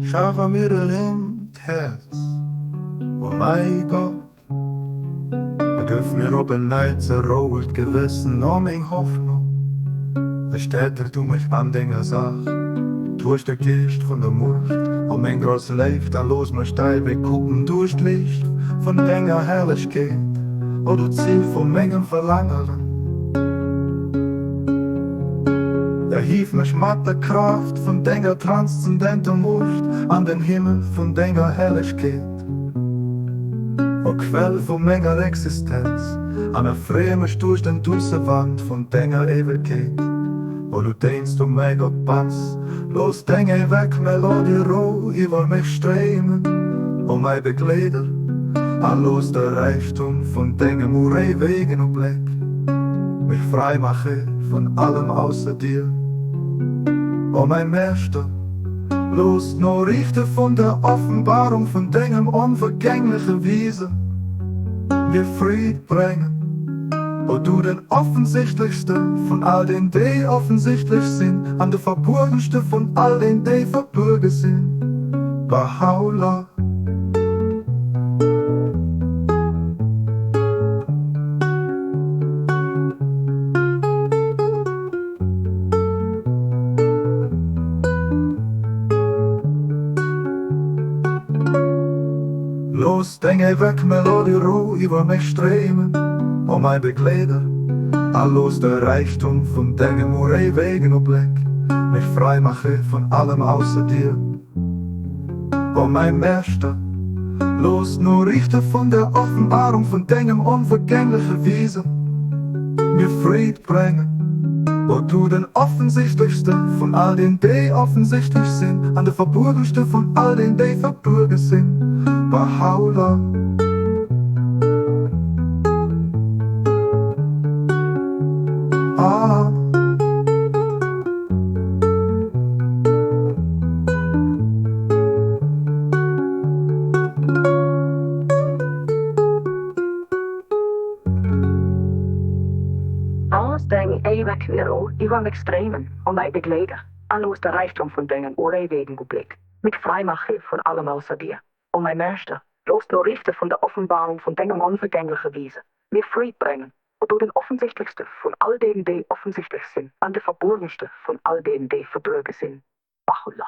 Schaffe mir im Herz, oh mein Gott. Wir dürfen mir oben nicht so roht gewissen om mijn Hoffnung. Versteht du mich an Dinge sag, durch der Gicht von der Mut, om mijn groß leeft, dann los mir steil, wir gucken durch Licht von Dinger Herrlichkeit, wo du Ziel von Mengen verlangen. Der hief mich mat der Kraft von Dinger transzendenter Mucht an den Himmel von Dinger Herrlichkeit. O Quell von Menger Existenz, an der Fremech durch den dusse Wand von Dinger Ewigkeit. Wo du denkst mich Gott pass, los Dinge weg, Melodie roh, über mich streben, mein Begleiter, an los der Reichtum von Dingen Murray wegen und Blick, mich frei mache von allem außer dir. Mein Meister, los nur Richte von der Offenbarung von Dingen unvergängliche Wiese, mir Fried bringen, wo du den offensichtlichste von all den, die offensichtlich sind, an der verborgenste von all den, die verbürge sind. Baha'u'llah. Los, Dinge weg, Melodie roh über mich streben, mein Begleiter, los der Reichtum von Dingen Murray wegen und Blick, mich frei mache von allem außer dir. Mein Meister, los nur Richter von der Offenbarung von Dingen unvergängliche Wiese, mir Fried bringen, wo du den offensichtlichste von all den, die offensichtlich sind, an der verborgenste von all den, die verbürge sind. Baha'u'llah. Ah. Alles Dingen ewig weer über mich streamen, mein Begleiter, an los der Reichtum von Dingen, wegen Blick, mich frei mache von allem außer dir. Mein Meister, los nur Richter von der Offenbarung von Dingen unvergängliche Wiese, mir Fried bringen, wo du den offensichtlichste von all denen, die offensichtlich sind, an der verborgenste von all denen, die verbürge sind. Baha'u'llah.